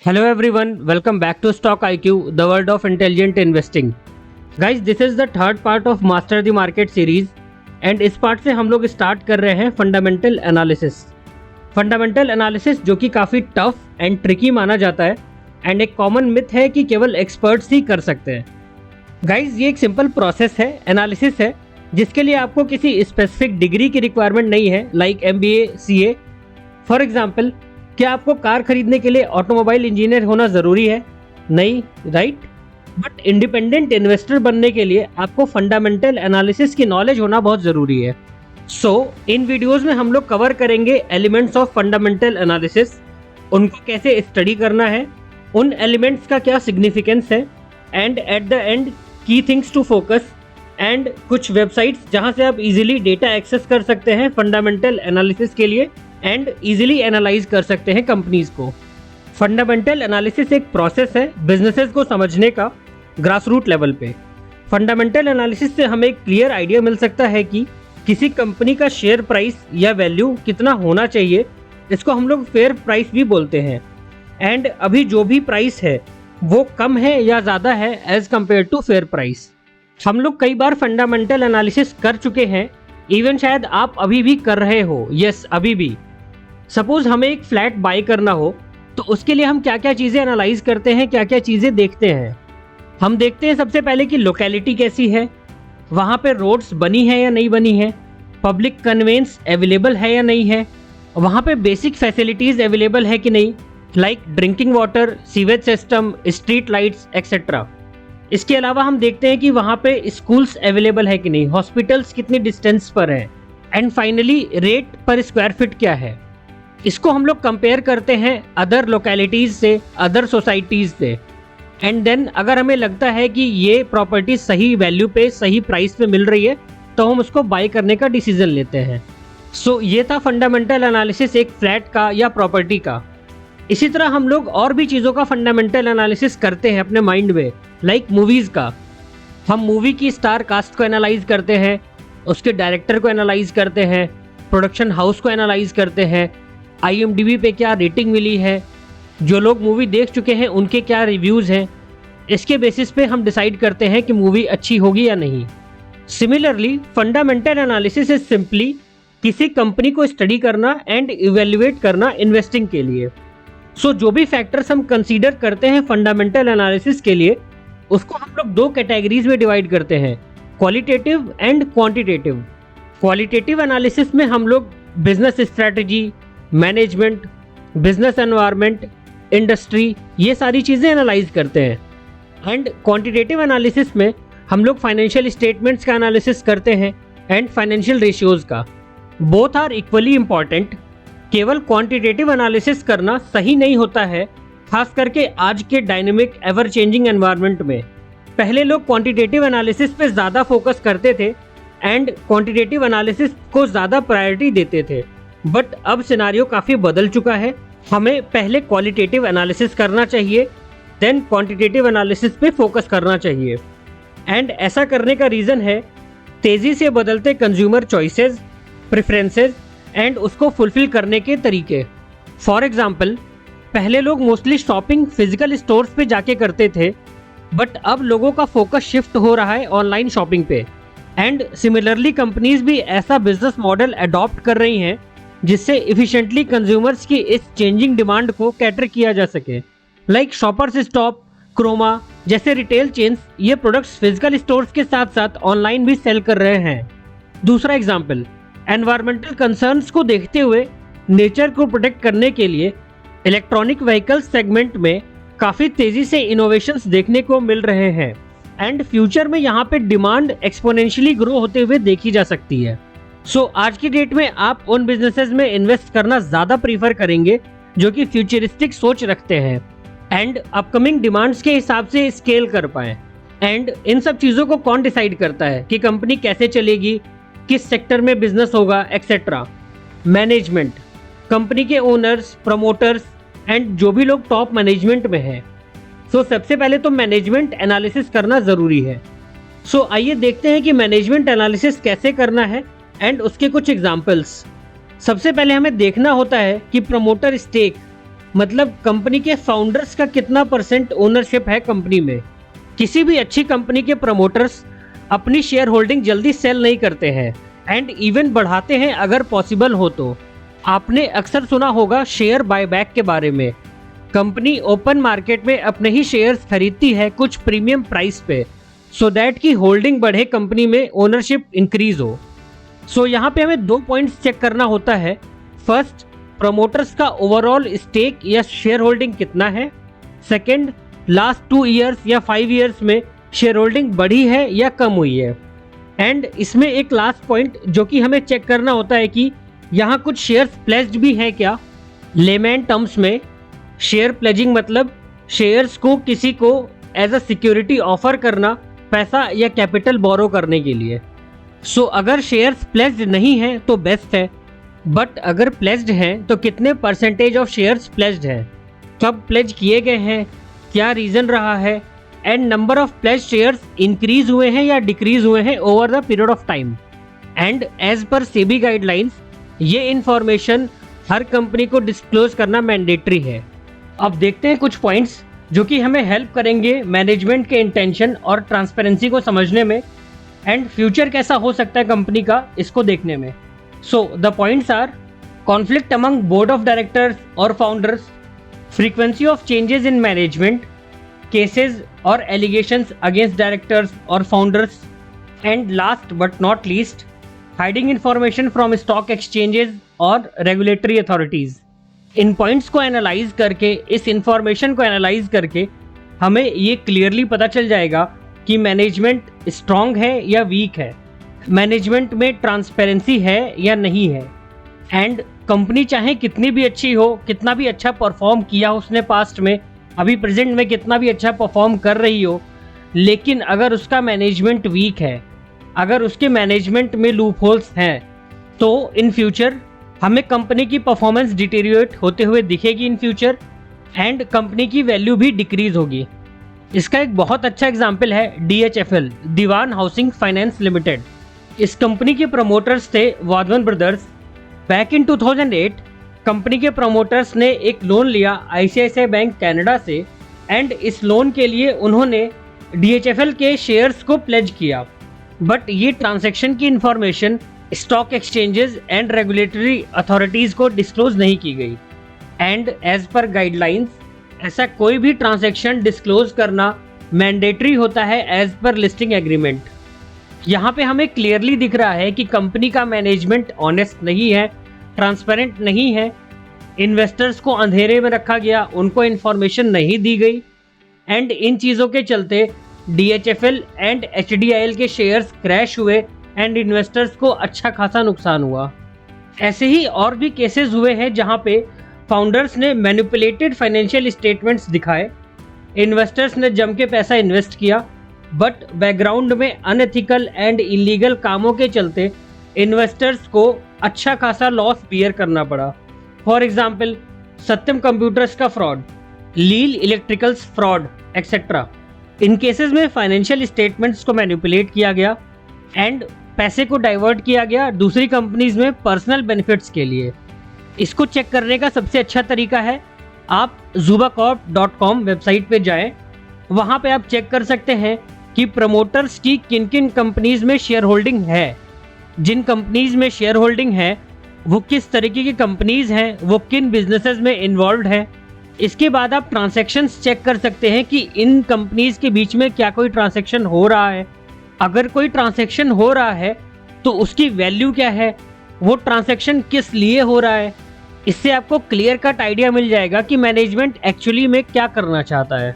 Hello everyone, welcome back to Stock IQ, the world of intelligent investing. Guys, this is the third part of Master the Market series and इस part से हम लोग start कर रहे हैं fundamental analysis. Fundamental analysis जो कि काफ़ी टफ एंड ट्रिकी माना जाता है एंड एक कॉमन मिथ है कि केवल एक्सपर्ट्स ही कर सकते हैं। गाइज, ये एक सिंपल प्रोसेस है, एनालिसिस है, जिसके लिए आपको किसी स्पेसिफिक डिग्री की रिक्वायरमेंट नहीं है, like MBA, CA। For example, क्या आपको कार खरीदने के लिए ऑटोमोबाइल इंजीनियर होना ज़रूरी है? नहीं, राइट? बट इंडिपेंडेंट इन्वेस्टर बनने के लिए आपको फंडामेंटल एनालिसिस की नॉलेज होना बहुत ज़रूरी है। इन वीडियोस में हम लोग कवर करेंगे एलिमेंट्स ऑफ फंडामेंटल एनालिसिस, उनको कैसे स्टडी करना है, उन एलिमेंट्स का क्या सिग्निफिकेंस है एंड एट द एंड की थिंग्स टू फोकस एंड कुछ वेबसाइट्स जहाँ से आप इजीली डेटा एक्सेस कर सकते हैं फंडामेंटल एनालिसिस के लिए एंड इजीली एनालाइज कर सकते हैं कंपनीज को। फंडामेंटल एनालिसिस एक प्रोसेस है बिजनेसेस को समझने का ग्रास रूट लेवल पे। फंडामेंटल एनालिसिस से हमें एक क्लियर आइडिया मिल सकता है कि किसी कंपनी का शेयर प्राइस या वैल्यू कितना होना चाहिए, इसको हम लोग फेयर प्राइस भी बोलते हैं। एंड अभी जो भी प्राइस है वो कम है या ज़्यादा है as compare to fair price. हम लोग कई बार फंडामेंटल एनालिसिस कर चुके हैं, इवन शायद आप अभी भी कर रहे हो। यस, अभी भी। सपोज हमें एक फ्लैट बाय करना हो तो उसके लिए हम क्या क्या चीज़ें एनालाइज करते हैं, क्या क्या चीज़ें देखते हैं। हम देखते हैं सबसे पहले कि लोकेलिटी कैसी है, वहाँ पे रोड्स बनी है या नहीं बनी है, पब्लिक कन्वेंस अवेलेबल है या नहीं है, वहाँ पे बेसिक फैसिलिटीज़ अवेलेबल है कि नहीं, like drinking water, sewage system, street lights etcetera. इसके अलावा हम देखते हैं कि वहाँ पे स्कूल्स अवेलेबल है कि नहीं, हॉस्पिटल्स कितनी डिस्टेंस पर है, एंड फाइनली रेट पर स्क्वायर फीट क्या है। इसको हम लोग कंपेयर करते हैं अदर लोकेलिटीज़ से, अदर सोसाइटीज़ से, एंड देन अगर हमें लगता है कि ये प्रॉपर्टी सही वैल्यू पे, सही प्राइस पे मिल रही है तो हम उसको बाय करने का डिसीजन लेते हैं। ये था फंडामेंटल एनालिसिस एक फ्लैट का या प्रॉपर्टी का। इसी तरह हम लोग और भी चीज़ों का फंडामेंटल एनालिसिस करते हैं अपने माइंड में, लाइक मूवीज़ का। हम मूवी की स्टार कास्ट को एनालाइज करते हैं, उसके डायरेक्टर को एनालाइज करते हैं, प्रोडक्शन हाउस को एनालाइज करते हैं, IMDb पे क्या रेटिंग मिली है, जो लोग मूवी देख चुके हैं उनके क्या रिव्यूज़ हैं। इसके बेसिस पे हम डिसाइड करते हैं कि मूवी अच्छी होगी या नहीं। Similarly fundamental analysis is simply किसी कंपनी को स्टडी करना एंड इवेल्युएट करना इन्वेस्टिंग के लिए। जो भी फैक्टर्स हम कंसीडर करते हैं फंडामेंटल एनालिसिस के लिए, उसको हम लोग दो कैटेगरीज में डिवाइड करते हैं, qualitative and quantitative. Qualitative analysis में हम लोग business strategy, management, business environment, industry, ये सारी चीज़ें एनालाइज करते हैं। एंड क्वांटिटेटिव एनालिसिस में हम लोग फाइनेंशियल स्टेटमेंट्स का एनालिसिस करते हैं एंड फाइनेंशियल रेशियोज़ का। Both are equally important. केवल क्वांटिटेटिव एनालिसिस करना सही नहीं होता है, खास करके आज के डायनेमिक एवर चेंजिंग एनवायरनमेंट में। पहले लोग क्वांटिटेटिव एनालिसिस पे ज़्यादा फोकस करते थे एंड क्वांटिटेटिव एनालिसिस को ज़्यादा प्रायोरिटी देते थे, बट अब सिनारियो काफ़ी बदल चुका है। हमें पहले क्वालिटेटिव एनालिसिस करना चाहिए, देन क्वांटिटेटिव एनालिसिस पे फोकस करना चाहिए। एंड ऐसा करने का रीज़न है तेज़ी से बदलते कंज्यूमर चॉइसेस, प्रेफरेंसेस एंड उसको फुलफिल करने के तरीके। फॉर एग्जाम्पल, पहले लोग मोस्टली शॉपिंग फिजिकल स्टोर्स पे जाके करते थे, बट अब लोगों का फोकस शिफ्ट हो रहा है ऑनलाइन शॉपिंग पे। एंड सिमिलरली कंपनीज भी ऐसा बिजनेस मॉडल अडॉप्ट कर रही हैं जिससे इफिशिएंटली कंज्यूमर्स की इस चेंजिंग डिमांड को कैटर किया जा सके। लाइक शॉपर्स स्टॉप, क्रोमा जैसे रिटेल चेन्स ये प्रोडक्ट्स फिजिकल स्टोर्स के साथ साथ ऑनलाइन भी सेल कर रहे हैं। दूसरा एग्जाम्पल, एनवायरमेंटल कंसर्न्स को देखते हुए नेचर को प्रोटेक्ट करने के लिए इलेक्ट्रॉनिक व्हीकल्स सेगमेंट में काफ़ी तेज़ी से इनोवेशंस देखने को मिल रहे हैं एंड फ्यूचर में यहाँ पे डिमांड एक्सपोनेंशियली ग्रो होते हुए देखी जा सकती है। आज की डेट में आप उन बिजनेसेस में इन्वेस्ट करना ज़्यादा प्रीफर करेंगे जो कि फ्यूचरिस्टिक सोच रखते हैं एंड अपकमिंग डिमांड्स के हिसाब से स्केल कर पाएँ। एंड इन सब चीज़ों को कौन डिसाइड करता है कि कंपनी कैसे चलेगी, किस सेक्टर में बिजनेस होगा एक्सेट्रा? मैनेजमेंट, कंपनी के ओनर्स, प्रमोटर्स एंड जो भी लोग टॉप मैनेजमेंट में हैं। सबसे पहले तो मैनेजमेंट एनालिसिस करना ज़रूरी है। आइए देखते हैं कि मैनेजमेंट एनालिसिस कैसे करना है एंड उसके कुछ एग्जाम्पल्स। सबसे पहले हमें देखना होता है कि प्रमोटर स्टेक मतलब कंपनी के फाउंडर्स का कितना परसेंट ओनरशिप है कंपनी में। किसी भी अच्छी कंपनी के प्रमोटर्स अपनी शेयर होल्डिंग जल्दी सेल नहीं करते हैं एंड इवन बढ़ाते हैं अगर पॉसिबल हो तो। आपने अक्सर सुना होगा शेयर बायबैक के बारे में। कंपनी ओपन मार्केट में अपने ही शेयर्स खरीदती है कुछ प्रीमियम प्राइस पे, सो दैट की होल्डिंग बढ़े, कंपनी में ओनरशिप इंक्रीज हो। सो यहाँ पे हमें 2 पॉइंट्स चेक करना होता है। फर्स्ट, प्रमोटर्स का ओवरऑल स्टेक या शेयर होल्डिंग कितना है। सेकेंड, लास्ट 2 ईयर्स या 5 ईयर्स में शेयर होल्डिंग बढ़ी है या कम हुई है। एंड इसमें एक लास्ट पॉइंट जो कि हमें चेक करना होता है कि यहाँ कुछ शेयर्स प्लेज्ड भी हैं क्या। लेमैन टर्म्स में शेयर प्लेजिंग मतलब शेयर्स को किसी को एज अ सिक्योरिटी ऑफर करना, पैसा या कैपिटल बोरो करने के लिए। सो अगर शेयर्स प्लेज्ड नहीं हैं तो बेस्ट है, बट अगर प्लेज्ड हैं तो कितने परसेंटेज ऑफ शेयर्स प्लेज्ड हैं, कब प्लेज किए गए हैं, क्या रीज़न रहा है, and number of pledged shares increase हुए हैं या डिक्रीज हुए हैं over the period of time. And as per SEBI guidelines ये इन्फॉर्मेशन हर कंपनी को डिस्क्लोज करना मैंडेटरी है। अब देखते हैं कुछ पॉइंट्स जो कि हमें हेल्प करेंगे मैनेजमेंट के इंटेंशन और ट्रांसपेरेंसी को समझने में एंड फ्यूचर कैसा हो सकता है कंपनी का इसको देखने में। So the points are conflict among board of directors और founders, frequency of changes in management, cases और एलिगेशंस अगेंस्ट डायरेक्टर्स और founders, and last but not least, hiding information from stock exchanges और regulatory authorities. इन points को analyse करके, इस information को analyse करके हमें ये क्लियरली पता चल जाएगा कि मैनेजमेंट स्ट्रांग है या वीक है, मैनेजमेंट में ट्रांसपेरेंसी है या नहीं है। एंड कंपनी चाहे कितनी भी अच्छी हो, कितना भी अच्छा परफॉर्म किया हो उसने पास्ट में, अभी प्रेजेंट में कितना भी अच्छा परफॉर्म कर रही हो, लेकिन अगर उसका मैनेजमेंट वीक है, अगर उसके मैनेजमेंट में लूप होल्स हैं, तो इन फ्यूचर हमें कंपनी की परफॉर्मेंस डिटेरियोरेट होते हुए दिखेगी इन फ्यूचर एंड कंपनी की वैल्यू भी डिक्रीज होगी। इसका एक बहुत अच्छा एग्जाम्पल है DHFL, Dewan housing finance limited. इस कंपनी के प्रमोटर्स थे Wadhawan brothers. Back in 2008 company के प्रमोटर्स ने एक लोन लिया ICICI बैंक कनाडा से एंड इस लोन के लिए उन्होंने DHFL के शेयर्स को प्लेज किया, बट ये ट्रांजैक्शन की information stock exchanges and regulatory authorities को डिस्क्लोज नहीं की गई। एंड एज पर गाइडलाइंस ऐसा कोई भी ट्रांजैक्शन डिस्क्लोज करना मैंडेटरी होता है एज पर लिस्टिंग एग्रीमेंट। यहाँ पे हमें क्लियरली दिख रहा है कि कंपनी का मैनेजमेंट ऑनेस्ट नहीं है, ट्रांसपेरेंट नहीं है, इन्वेस्टर्स को अंधेरे में रखा गया, उनको इन्फॉर्मेशन नहीं दी गई एंड इन चीज़ों के चलते DHFL एंड HDIL के शेयर्स क्रैश हुए एंड इन्वेस्टर्स को अच्छा खासा नुकसान हुआ। ऐसे ही और भी केसेस हुए हैं जहां पे फाउंडर्स ने मैनिपुलेटेड फाइनेंशियल स्टेटमेंट्स दिखाए, इन्वेस्टर्स ने जम के पैसा इन्वेस्ट किया, बट बैकग्राउंड में अनएथिकल एंड इलीगल कामों के चलते इन्वेस्टर्स को अच्छा खासा लॉस बियर करना पड़ा। फॉर एग्जाम्पल सत्यम कंप्यूटर्स का फ्रॉड, लील इलेक्ट्रिकल्स फ्रॉड एक्सेट्रा। इन केसेस में फाइनेंशियल स्टेटमेंट्स को मैनिपुलेट किया गया एंड पैसे को डाइवर्ट किया गया दूसरी कंपनीज में पर्सनल बेनिफिट्स के लिए। इसको चेक करने का सबसे अच्छा तरीका है आप zubacorp.com वेबसाइट पे जाएं। वहाँ पे आप चेक कर सकते हैं कि प्रमोटर्स की किन किन कंपनीज में शेयर होल्डिंग है, जिन कंपनीज में शेयर होल्डिंग है वो किस तरीके की कंपनीज हैं, वो किन बिजनेसेस में इन्वॉल्व है। इसके बाद आप ट्रांजैक्शंस चेक कर सकते हैं कि इन कंपनीज के बीच में क्या कोई ट्रांजैक्शन हो रहा है। अगर कोई ट्रांजैक्शन हो रहा है तो उसकी वैल्यू क्या है, वो ट्रांजैक्शन किस लिए हो रहा है। इससे आपको क्लियर कट आइडिया मिल जाएगा कि मैनेजमेंट एक्चुअली में क्या करना चाहता है।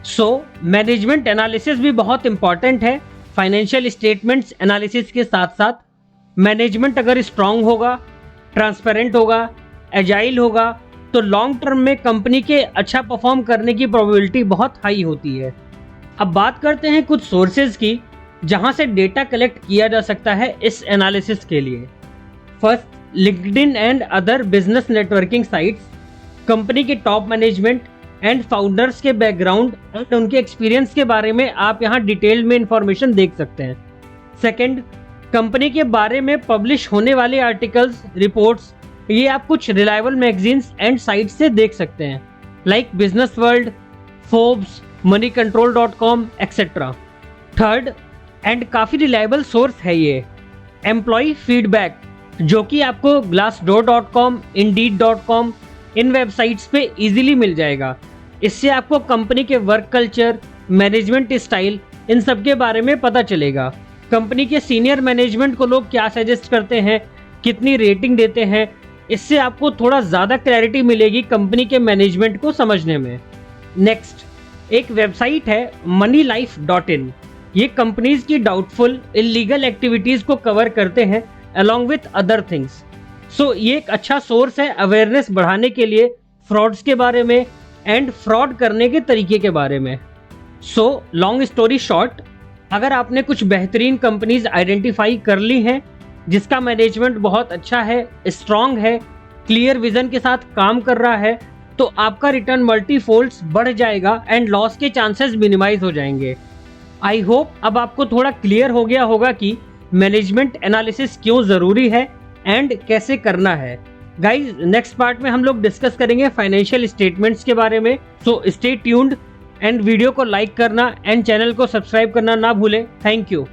सो मैनेजमेंट एनालिसिस भी बहुत इंपॉर्टेंट है फाइनेंशियल स्टेटमेंट्स एनालिसिस के साथ साथ। मैनेजमेंट अगर स्ट्रांग होगा, ट्रांसपेरेंट होगा, एजाइल होगा, तो लॉन्ग टर्म में कंपनी के अच्छा परफॉर्म करने की प्रोबेबिलिटी बहुत हाई होती है। अब बात करते हैं कुछ सोर्सेज की जहां से डेटा कलेक्ट किया जा सकता है इस एनालिसिस के लिए। First, LinkedIn and other business networking sites. Company के टॉप मैनेजमेंट एंड फाउंडर्स के बैकग्राउंड एंड उनके एक्सपीरियंस के बारे में आप यहाँ डिटेल में इंफॉर्मेशन देख सकते हैं। सेकंड, कंपनी के बारे में पब्लिश होने वाले आर्टिकल्स, रिपोर्ट्स ये आप कुछ रिलायबल मैगजीन्स एंड साइट से देख सकते हैं, like business world, Forbes, moneycontrol.com etcetera. Third and काफ़ी रिलायबल सोर्स है ये एम्प्लॉय फीडबैक, जो कि आपको glassdoor.com, indeed.com इन वेबसाइट्स पे इजीली मिल जाएगा। इससे आपको कंपनी के वर्क कल्चर, मैनेजमेंट स्टाइल, इन सब के बारे में पता चलेगा। कंपनी के सीनियर मैनेजमेंट को लोग क्या सजेस्ट करते हैं, कितनी रेटिंग देते हैं, इससे आपको थोड़ा ज़्यादा क्लैरिटी मिलेगी कंपनी के मैनेजमेंट को समझने में। नेक्स्ट एक वेबसाइट है moneylife.in। ये कंपनीज की डाउटफुल इलीगल एक्टिविटीज़ को कवर करते हैं अलॉन्ग विथ अदर थिंग्स। सो ये एक अच्छा सोर्स है अवेयरनेस बढ़ाने के लिए फ्रॉड्स के बारे में एंड फ्रॉड करने के तरीके के बारे में। सो लॉन्ग स्टोरी शॉर्ट, अगर आपने कुछ बेहतरीन कंपनीज आइडेंटिफाई कर ली हैं जिसका मैनेजमेंट बहुत अच्छा है, स्ट्रांग है, क्लियर विजन के साथ काम कर रहा है, तो आपका रिटर्न मल्टीफोल्ड्स बढ़ जाएगा एंड लॉस के चांसेस मिनिमाइज हो जाएंगे। आई होप अब आपको थोड़ा क्लियर हो गया होगा कि मैनेजमेंट एनालिसिस क्यों ज़रूरी है एंड कैसे करना है। गाइज नेक्स्ट पार्ट में हम लोग डिस्कस करेंगे फाइनेंशियल स्टेटमेंट्स के बारे में। So stay tuned and video को लाइक करना एंड चैनल को सब्सक्राइब करना ना भूलें। Thank you.